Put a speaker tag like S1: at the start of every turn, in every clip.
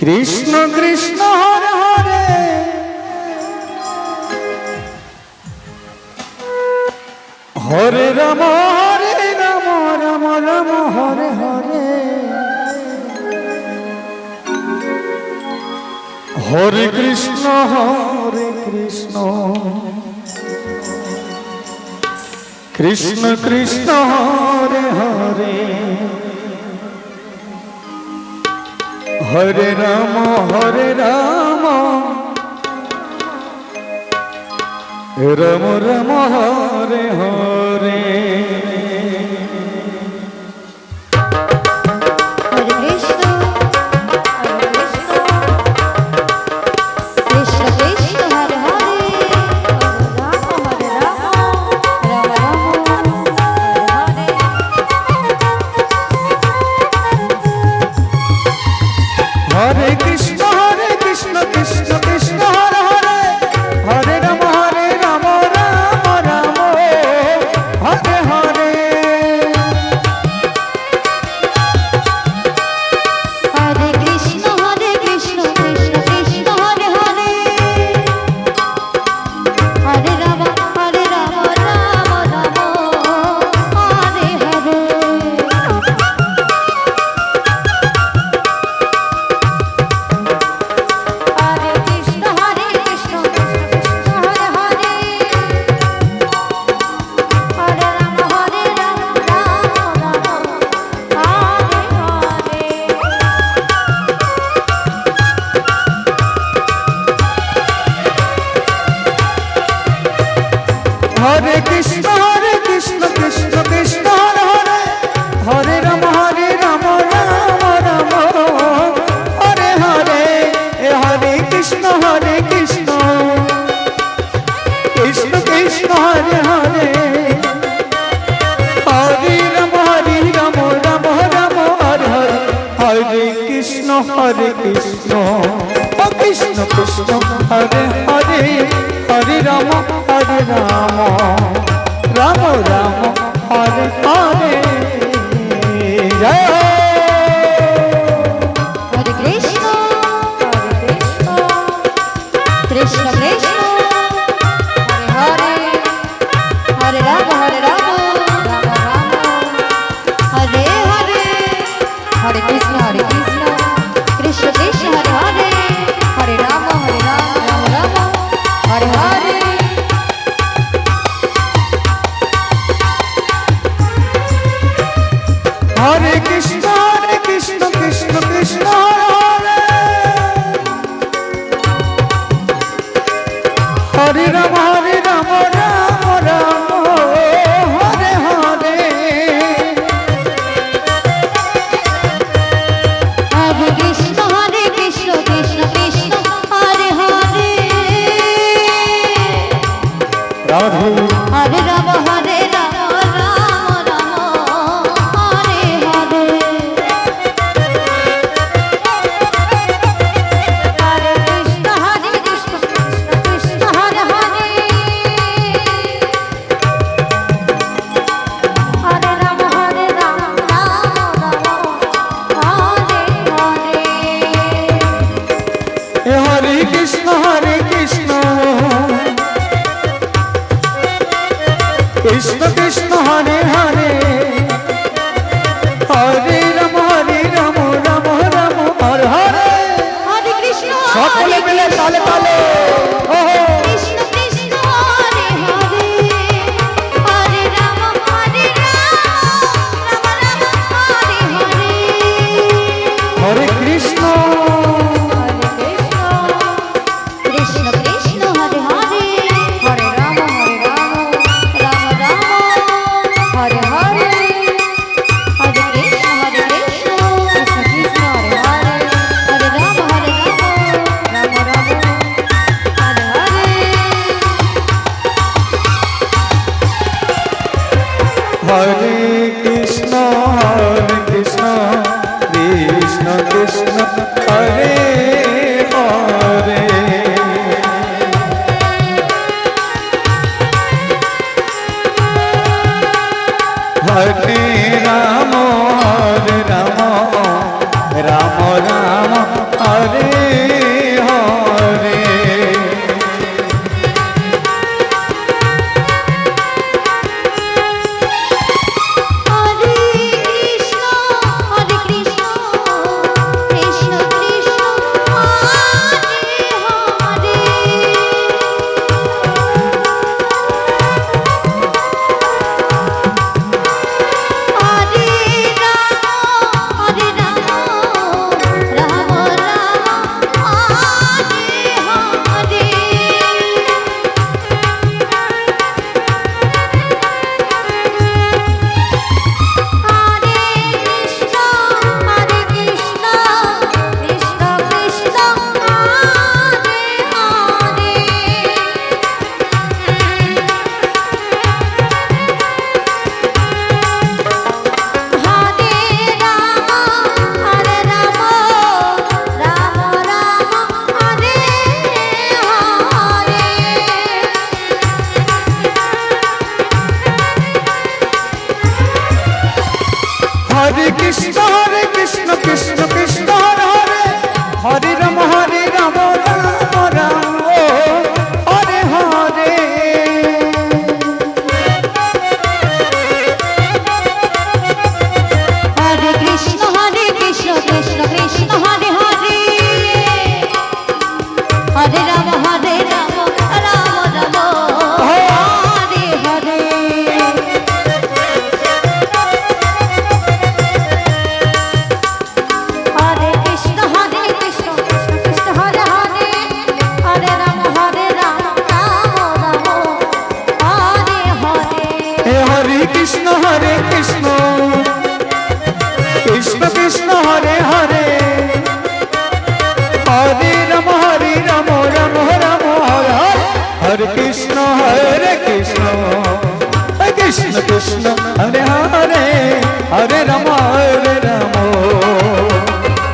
S1: কৃষ্ণ কৃষ্ণ হরে হরে হরে রাম রাম রাম হরে হরে হরে কৃষ্ণ কৃষ্ণ কৃষ্ণ হরে হরে হরে রাম রাম রাম হরে হরে हरे कृष्ण कृष्ण कृष्ण हरे हरे हरे राम राम राम हरे हरे
S2: हरे कृष्ण कृष्ण कृष्ण हरे हरे हरे राम राम राम हरे हरे
S1: हरे कृष्ण कृष्ण कृष्ण हरे हरे हरे राम राम राम हरे हरे हरे कृष्ण कृष्ण कृष्ण हरे हरे हरे राम राम राम हरे हरे हरे कृष्ण कृष्ण कृष्ण हरे हरे हरे राम राम राम हरे हरे जय
S2: हरे कृष्ण कृष्ण कृष्ण हरे हरे राम राम राम हरे हरे हरे कृष्ण कृष्ण कृष्ण हरे हरे हरे राम राम हरे हरे
S1: हरे कृष्ण कृष्ण कृष्ण हरे हरे राम राम राम हरे हरे
S2: हरे कृष्ण कृष्ण कृष्ण हरे हरे
S1: राधे
S2: हरे राम राम राम हरे हरे हरे कृष्ण कृष्ण हरे हरे हरे राम राम हरे हरे
S1: हरे कृष्ण कृष्ण कृष्ण हरे हरे हरे राम राम राम हरे हरे
S2: हरे कृष्ण
S1: সকলে মিলে তালে তালে
S2: कृष्ण कृष्ण हरे हरे हरे राम राम राम हरे हरे
S1: हरे कृष्ण
S2: कृष्ण कृष्ण हरे हरे हरे राम राम राम हरे हरे हरे कृष्ण कृष्ण कृष्ण हरे हरे हरे राम राम राम हरे हरे
S1: हरे कृष्ण कृष्ण कृष्ण हरे हरे हरे राम राम राम हरे কৃষ্ণ কৃষ্ণ কৃষ্ণ হরে হরে, হরে রাম রাম রাম হরে হরে।
S2: হরে কৃষ্ণ কৃষ্ণ কৃষ্ণ হরে হরে, হরে রাম রাম রাম হরে হরে। হরে কৃষ্ণ কৃষ্ণ কৃষ্ণ হরে হরে, হরে রাম রাম রাম হরে হরে।
S1: হে হরে কৃষ্ণ কৃষ্ণ কৃষ্ণ হরে হরে, হরে রাম রাম রাম হরে হরে। হরে কৃষ্ণ কৃষ্ণ কৃষ্ণ কৃষ্ণ হরে হরে, হরে রাম রাম,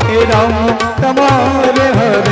S1: হে রাম রাম হরে হরে।